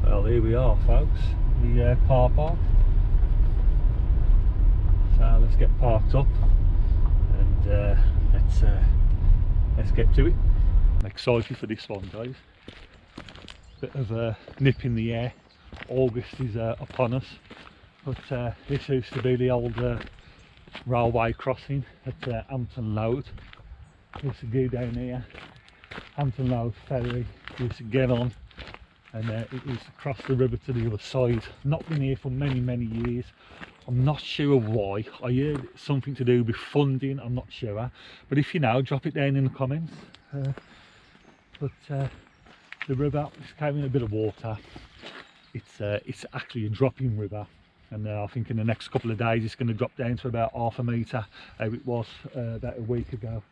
Well, here we are, folks, the car park. So let's get parked up and let's get to it. I'm excited for this one, guys. Bit of a nip in the air. August is upon us, but this used to be the old railway crossing at Hampton loade. Used to go down here, Hampton loade ferry, used to get on, and it used to cross the river to the other side. Not been here for many years. I'm not sure why. I heard something to do with funding, I'm not sure, but if you know, drop it down in the comments. The river is carrying a bit of water. It's actually a dropping river, and I think in the next couple of days it's going to drop down to about half a metre, how it was about a week ago.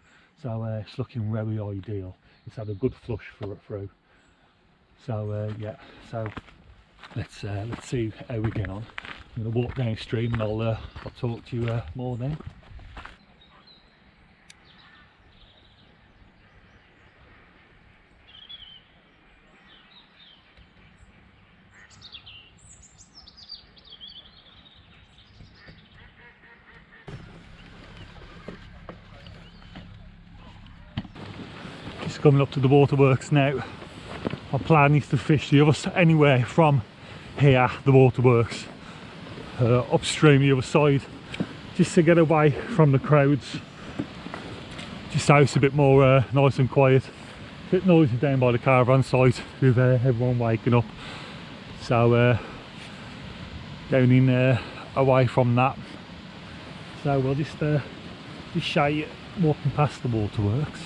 So it's looking very ideal. It's had a good flush for it through. So yeah, so let's see how we get on. I'm going to walk downstream and I'll talk to you more then. Just coming up to the waterworks now. My plan is to fish the other anywhere from here, the waterworks, upstream the other side, just to get away from the crowds, just so it's a bit more nice and quiet. A bit noisy down by the caravan site with everyone waking up, so down in away from that. So we'll just show you walking past the waterworks.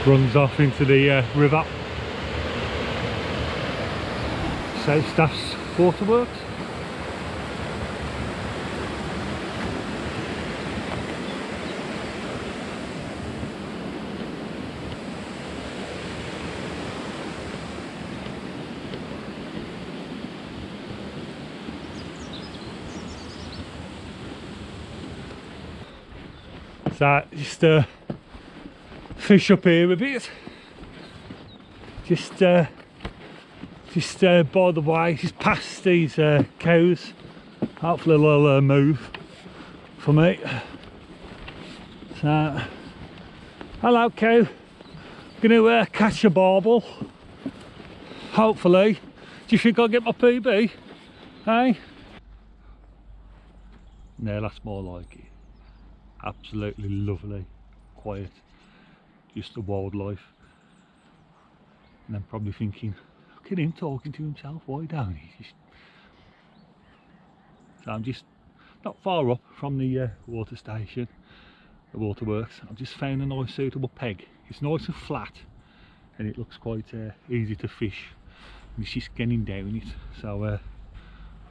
Runs off into the river. South Staff's waterworks. So just fish up here a bit. Just by the way, just past these cows. Hopefully they'll move for me. So, hello cow. Gonna catch a barbel. Hopefully. Do you think I'll get my PB? Hey? No, that's more like it. Absolutely lovely, quiet, just the wildlife. And I'm probably thinking, look at him talking to himself, why don't he? So I'm just not far up from the water station, the waterworks. I've just found a nice suitable peg. It's nice and flat and it looks quite easy to fish, and it's just getting down it. So I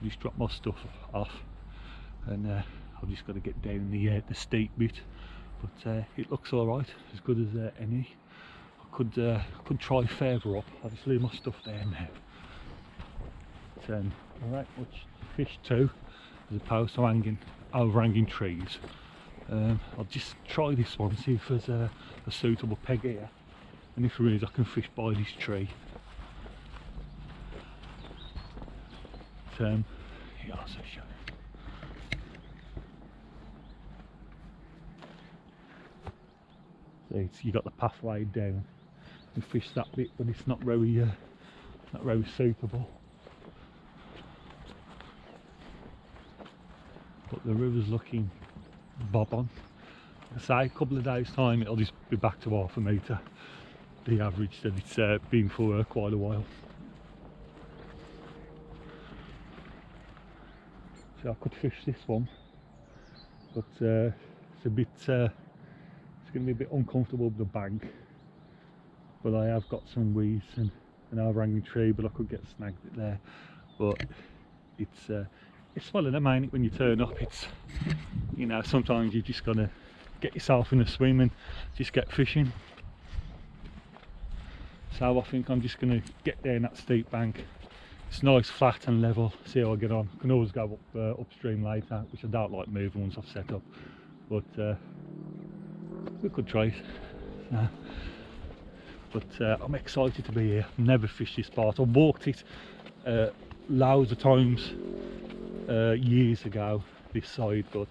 just dropped my stuff off and I've just got to get down the steep bit, but it looks all right, as good as any. I could try further up. I'll just leave my stuff there now. But, all right, much fish too, as opposed to overhanging trees. I'll just try this one, see if there's a suitable peg here, and if there is, I can fish by this tree. But, yeah, I'll show you. So you got the pathway down and fish that bit, but it's not very suitable. But the river's looking bob on. I say a couple of days time it'll just be back to half a metre, the average that it's been for quite a while. So I could fish this one, but it's a bit. It's going to be a bit uncomfortable with the bank, but I have got some weeds and an overhanging tree, but I could get snagged it there. But it's one of them, ain't it, when you turn up. It's, you know, sometimes you just got to get yourself in a swim and just get fishing. So I think I'm just going to get down that steep bank. It's nice, flat and level. See how I get on. I can always go up upstream later, which I don't like moving once I've set up, but we could try it. but I'm excited to be here. I've never fished this part. I've walked it loads of times years ago, this side, but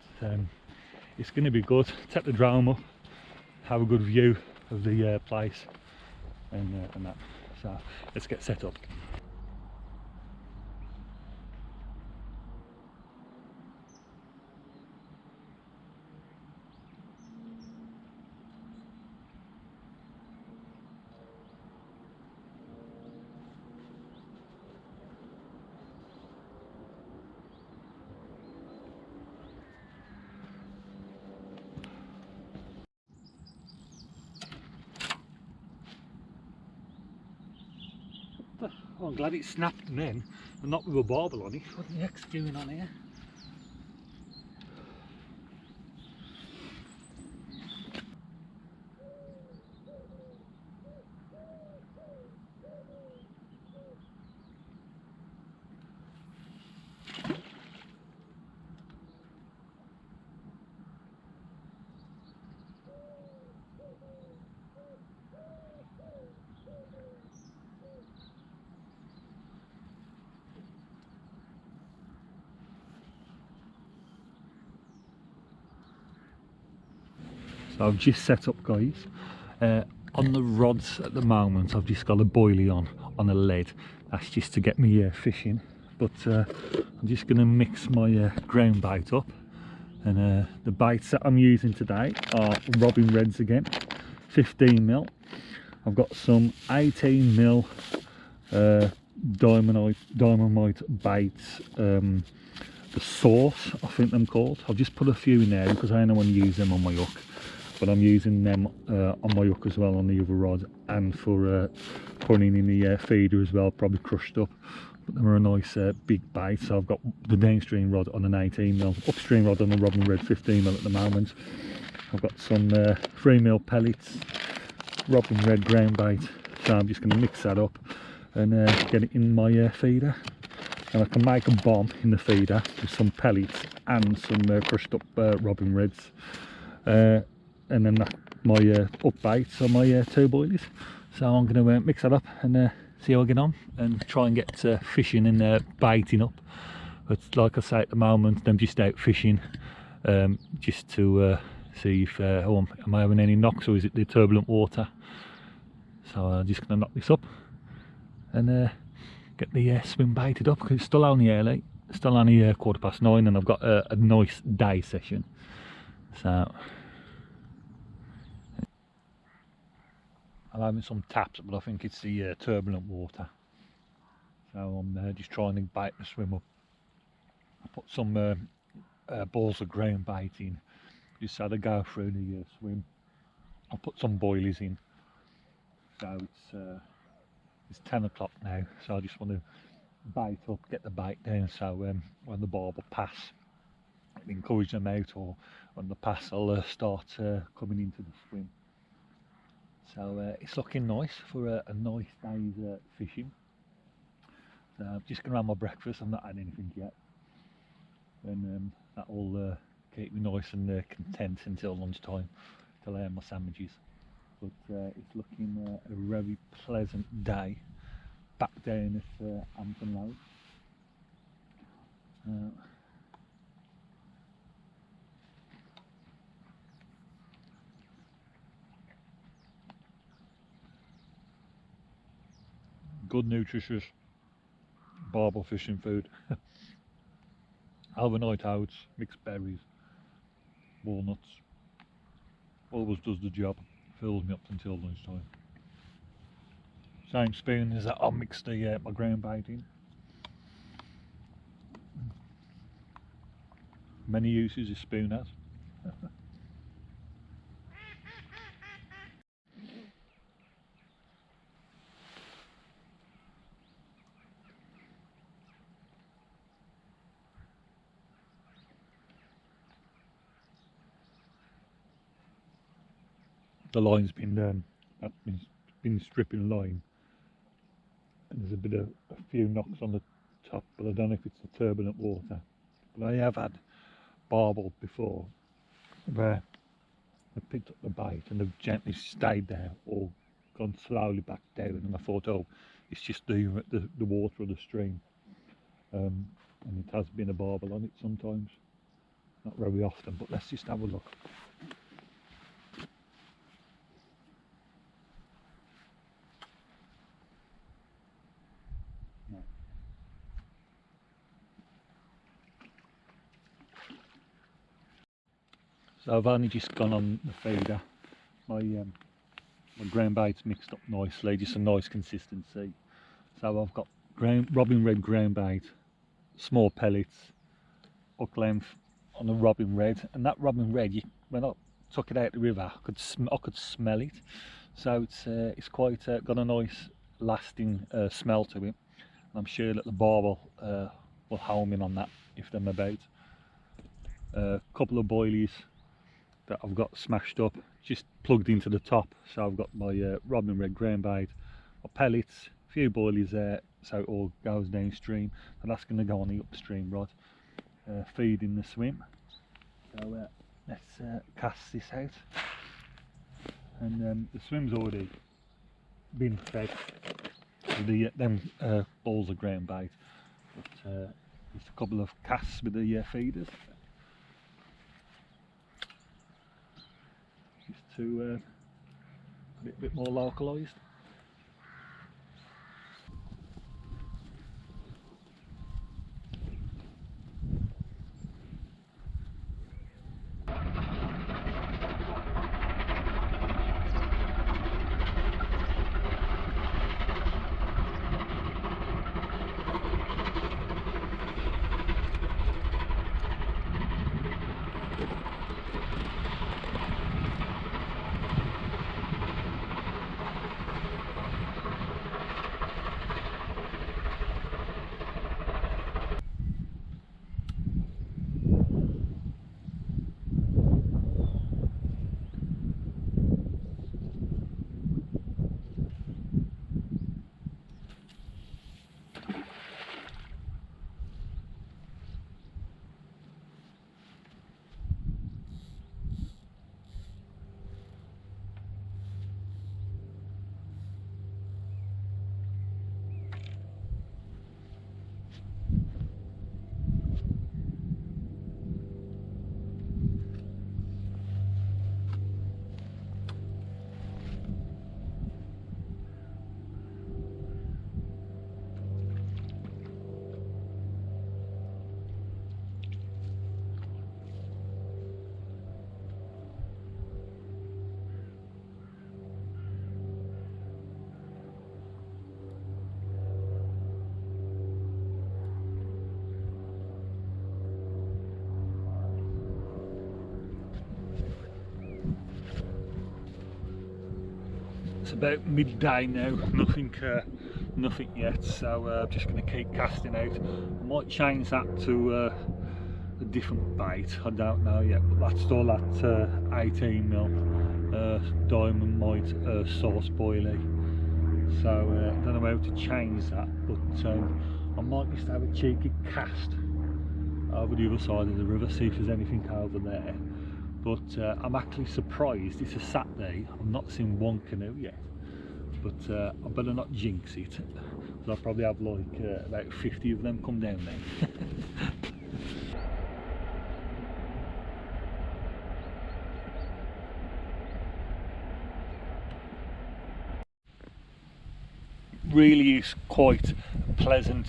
it's going to be good. Take the drone up, have a good view of the place, and that. So let's get set up. Oh, I'm glad it snapped then, and not with a barbel on it. What the heck's doing on here? So I've just set up, guys. On the rods at the moment, I've just got a boilie on a lead. That's just to get me fishing. But I'm just going to mix my ground bait up. And the baits that I'm using today are Robin Reds again, 15mm. I've got some 18mm dynamite baits. The Source, I think them called. I've just put a few in there because I don't want to use them on my hook. But I'm using them on my hook as well, on the other rod, and for putting in the feeder as well, probably crushed up. But they were a nice big bait. So I've got the downstream rod on an 18mm, upstream rod on the Robin Red 15mm at the moment. I've got some 3mm pellets, Robin Red ground bait. So I'm just going to mix that up and get it in my feeder. And I can make a bomb in the feeder with some pellets and some crushed up Robin Reds. And then my up baits on my 2 boilies. So I'm going to mix that up and see how I get on and try and get fishing and baiting up. But like I say, at the moment I'm just out fishing just to see if am I having any knocks, or is it the turbulent water. So I'm just going to knock this up and get the swim baited up, because it's still only early, still only 9:15, and I've got a nice day session. So I'm having some taps, but I think it's the turbulent water. So I'm just trying to bait the swim up. I put some balls of ground bait in, just so they go through the swim. I put some boilies in. So it's 10 o'clock now, so I just want to bait up, get the bait down, so when the barbel pass, I encourage them out, or when the pass I'll start coming into the swim. So it's looking nice for a nice day's fishing. So I'm just going to have my breakfast. I've not had anything yet, and that'll keep me nice and content until lunchtime, till I have my sandwiches. But it's looking a very pleasant day back down at Hampton loade. Good nutritious barbel fishing food. Overnight oats, mixed berries, walnuts, always does the job, fills me up until lunchtime. Same spoon as that I'll mix the my ground bait in. Many uses this spoon has. The line's been stripping line, and there's a few knocks on the top, but I don't know if it's the turbulent water. But I have had barbel before where I've picked up the bait and they've gently stayed there all gone slowly back down, and I thought, oh, it's just the water of the stream. And it has been a barbel on it sometimes, not very often, but let's just have a look. So I've only just gone on the feeder. My ground bait's mixed up nicely, just a nice consistency. So I've got robin red ground bait, small pellets, hook length on a robin red, and that robin red, when I took it out the river, I could smell it. So it's quite got a nice lasting smell to it. I'm sure that the barbel will home in on that if they're about. A couple of boilies that I've got smashed up, just plugged into the top. So I've got my robin red ground bait, my pellets, a few boilies there, so it all goes downstream. And that's going to go on the upstream rod, feeding the swim. So let's cast this out. And the swim's already been fed with them balls of ground bait, but just a couple of casts with the feeders. Just to get a bit more localised. It's about midday now, nothing yet, so I'm just going to keep casting out. I might change that to a different bait, I don't know yet, but that's still at 18mm diamond mite sauce boilie. So I don't know how to change that, but I might just have a cheeky cast over the other side of the river, see if there's anything over there. But I'm actually surprised, it's a Saturday, I've not seen one canoe yet, but I better not jinx it, because I'll probably have like about 50 of them come down there. Really is quite a pleasant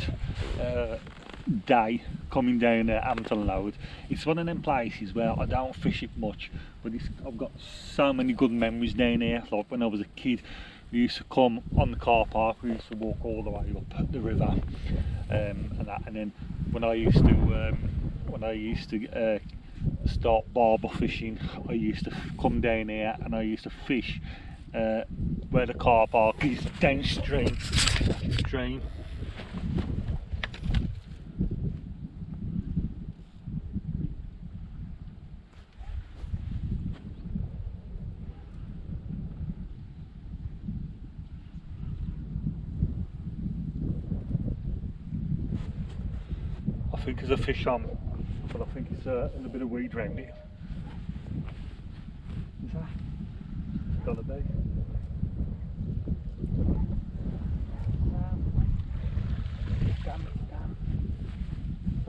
day coming down Hampton loade. It's one of them places where I don't fish it much, but I've got so many good memories down here. Like when I was a kid, we used to come on the car park, we used to walk all the way up the river, and then when I used to start barbel fishing, I used to come down here and I used to fish where the car park is downstream. I think there's a fish on, but I think it's a little bit of weed around it. Is that? It's gotta be.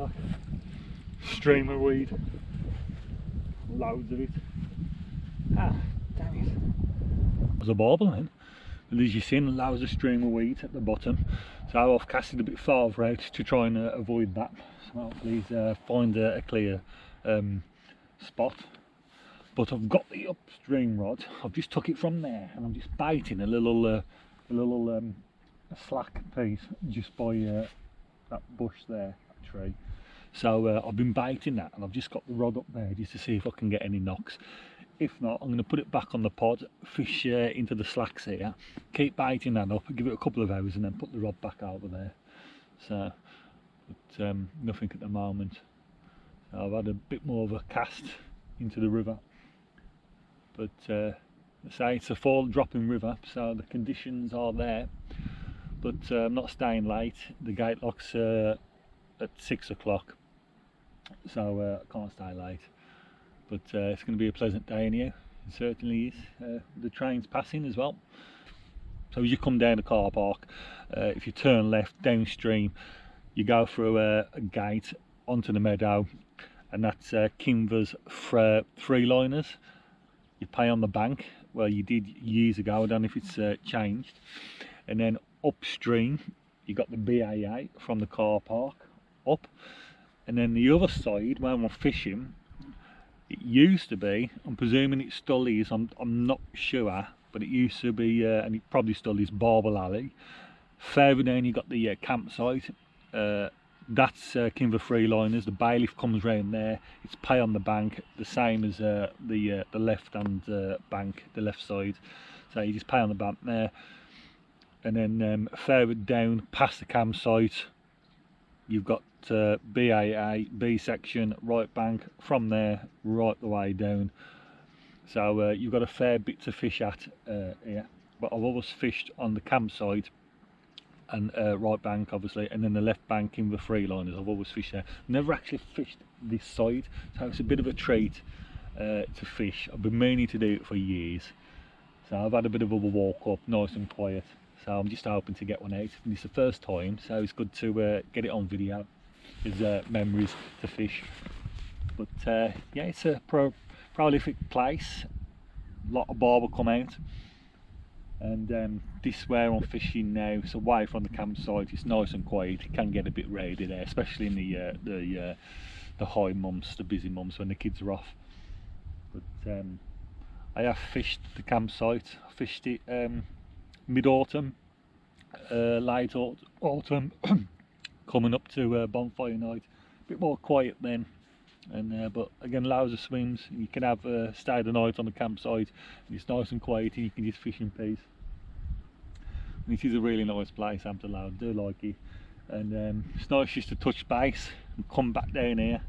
Look, streamer weed, loads of it. Ah, damn it. There's a barbel then. And as you've seen, loads of streamer weed at the bottom. So I've casted a bit farther out to try and avoid that. So hopefully find a clear spot. But I've got the upstream rod. I've just took it from there, and I'm just baiting a little slack piece just by that bush there, that tree. So I've been baiting that, and I've just got the rod up there just to see if I can get any knocks. If not, I'm going to put it back on the pod, fish into the slacks here, keep baiting that up, give it a couple of hours, and then put the rod back over there. So, but nothing at the moment. So I've had a bit more of a cast into the river, but say it's a fall dropping river, so the conditions are there. But I'm not staying late. The gate locks at 6 o'clock, so I can't stay late. But it's going to be a pleasant day in here. It certainly is. The train's passing as well. So as you come down the car park, if you turn left downstream, you go through a gate onto the meadow, and that's Kimver's Freeliners. You pay on the bank. Well, you did years ago. I don't know if it's changed. And then upstream, you got the BAA from the car park up, and then the other side where I'm fishing, it used to be, I'm presuming it still is, I'm not sure, but it used to be, and it probably still is, Barbel Alley. Further down you got the campsite, that's Kimver Freeliners. The bailiff comes round there, it's pay on the bank, the same as the left hand bank, the left side. So you just pay on the bank there, and then further down past the campsite, you've got BAA, B section, right bank, from there right the way down. So you've got a fair bit to fish at here, but I've always fished on the campsite and right bank obviously, and then the left bank in the Freeliners. I've always fished there. Never actually fished this side, so it's a bit of a treat to fish. I've been meaning to do it for years, so I've had a bit of a walk up, nice and quiet. So I'm just hoping to get one out. And it's the first time, so it's good to get it on video. There's memories to fish. But yeah, it's a prolific place. A lot of barbel come out. And this where I'm fishing now, it's away from the campsite. It's nice and quiet. It can get a bit rowdy there, especially in the high months, the busy months when the kids are off. But I have fished the campsite. I fished it mid-autumn, late autumn, coming up to bonfire night. A bit more quiet then, and but again loads of swims. You can have stay the night on the campsite, and it's nice and quiet, and you can just fish in peace. And it is a really nice place, Hampton. I do like it, and it's nice just to touch base and come back down here.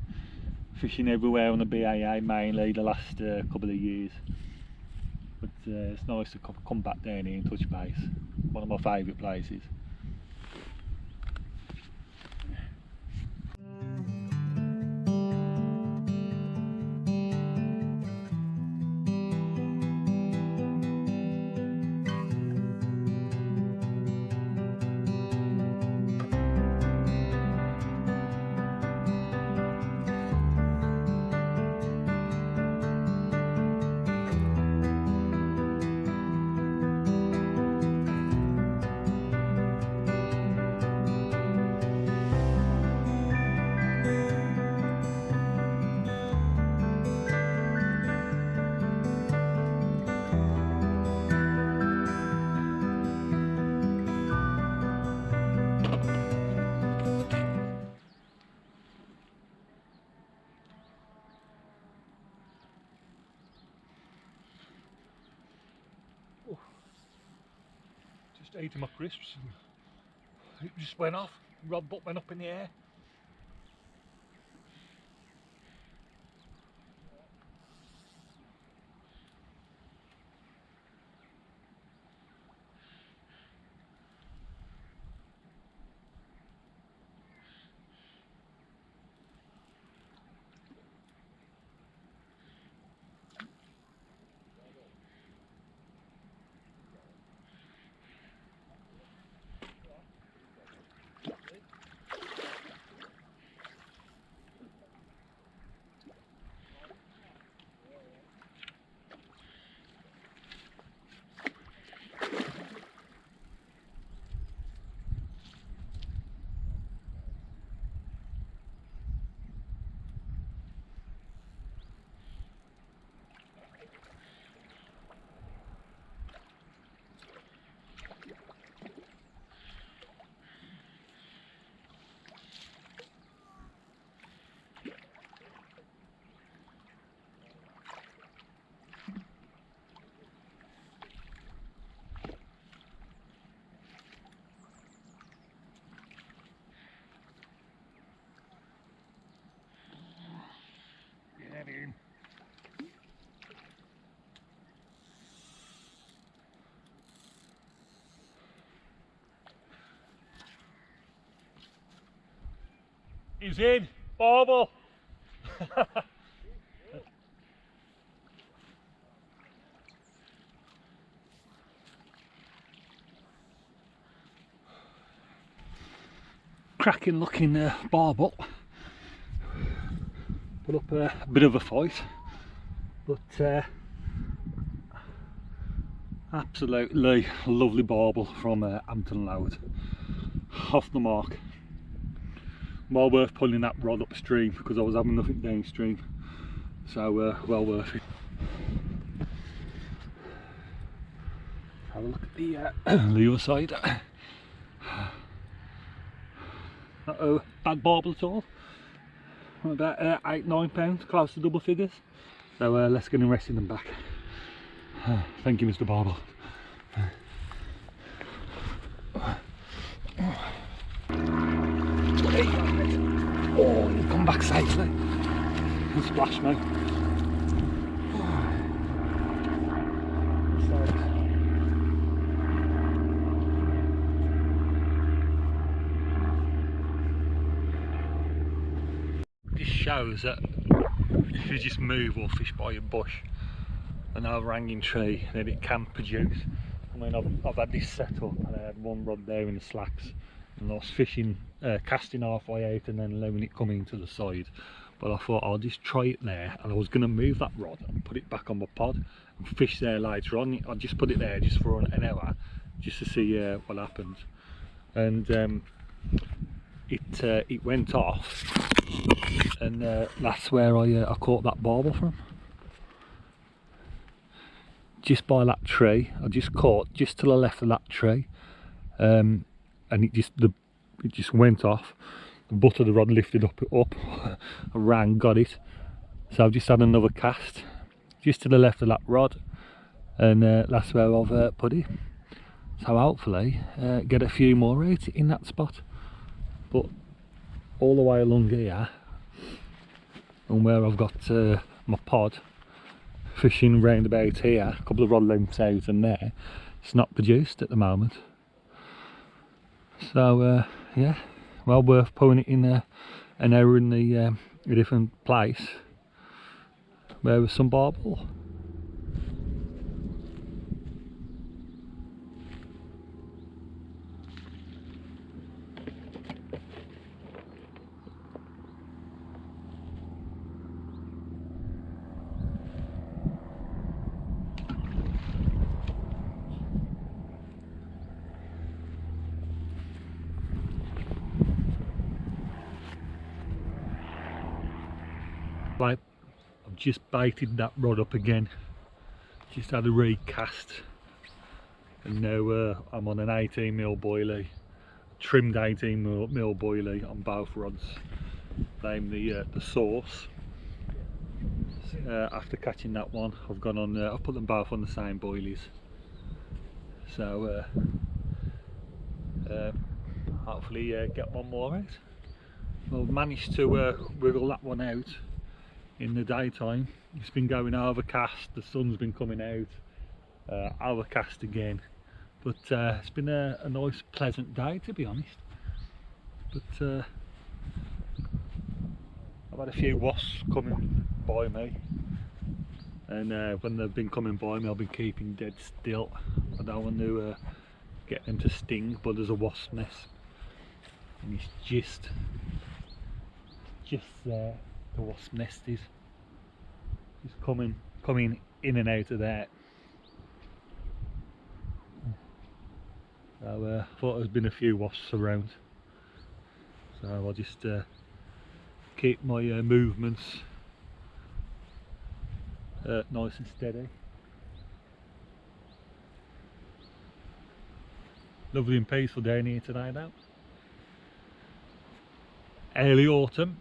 Fishing everywhere on the BAA mainly the last couple of years. But it's nice to come back down here and touch base. One of my favourite places. Just eating my crisps, and it just went off. Rod butt went up in the air. He's in. Barbel. Cracking looking barbel. Put up a bit of a fight, but absolutely lovely barbel from Hampton loade. Off the mark. Well worth pulling that rod upstream because I was having nothing downstream, so well worth it. Have a look at the other side. Not bad barbel at all. About £8–9, close to double figures. So let's get him rested and back. Thank you, Mr. Barbel. Oh, you come back safely. And splash me. This shows that if you just move or fish by a bush, an overhanging tree, then it can produce. I mean, I've had this set up and I had one rod there in the slacks, and I was fishing, casting halfway out and then letting it come into the side. But I thought I'll just try it there, and I was going to move that rod and put it back on my pod and fish there later on. I'll just put it there just for an hour, just to see what happens. And it went off, and that's where I caught that barbel from. Just by that tree. I just caught just to the left of that tree, and it just went off. The butt of the rod lifted up, I ran, got it. So I've just had another cast just to the left of that rod, and that's where I've put it. So hopefully get a few more out in that spot. But all the way along here, and where I've got my pod, fishing round about here, a couple of rod lengths out and there, it's not produced at the moment. So yeah, well worth putting it in an hour in a different place where there's some barbel. Right, I've just baited that rod up again, just had a recast, and now I'm on an 18mm boilie, trimmed 18mm boilie on both rods, named the Source. After catching that one, I've gone on, I've put them both on the same boilies, so hopefully get one more out. Well, I've managed to wiggle that one out in the daytime. It's been going overcast, the sun's been coming out, overcast again, but it's been a nice pleasant day, to be honest. But I've had a few wasps coming by me, and when they've been coming by me I've been keeping dead still. I don't want to get them to sting, but there's a wasp nest, and it's just there. The wasp nest is just coming in and out of there. So I thought there's been a few wasps around, so I'll just keep my movements nice and steady. Lovely and peaceful down here today now. Early autumn.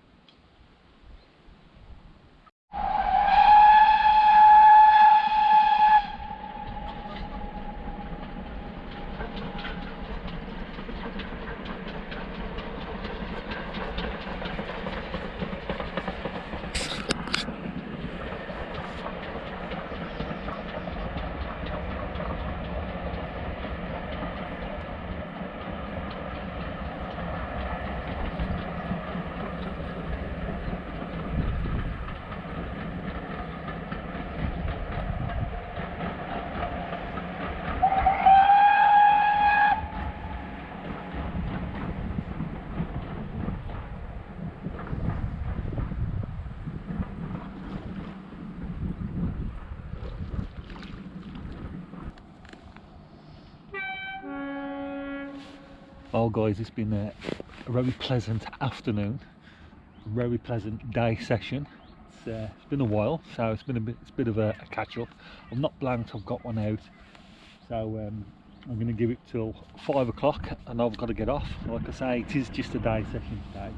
Well guys, it's been a very pleasant afternoon, a very pleasant day session. It's been a while, so it's a bit of a catch up. I'm not blanked, I've got one out, so I'm going to give it till 5 o'clock and I've got to get off. Like I say, it is just a day session today.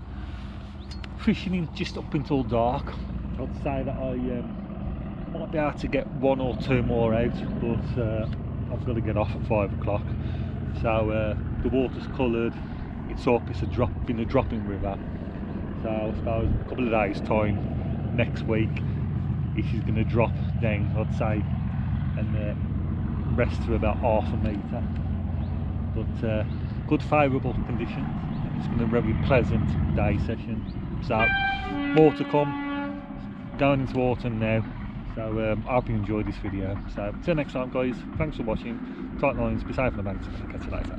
Fishing in just up until dark. I'd say that I might be able to get 1 or 2 more out, but I've got to get off at 5 o'clock. So the water's coloured, it's up, it's been a dropping river. So I suppose in a couple of days time, next week, it is going to drop down, I'd say, and rest to about half a metre. But good favourable conditions. It's been a very pleasant day session. So more to come, going into autumn now. So I hope you enjoyed this video. So till next time guys, thanks for watching. Tight lines, be safe on the banks, catch you later.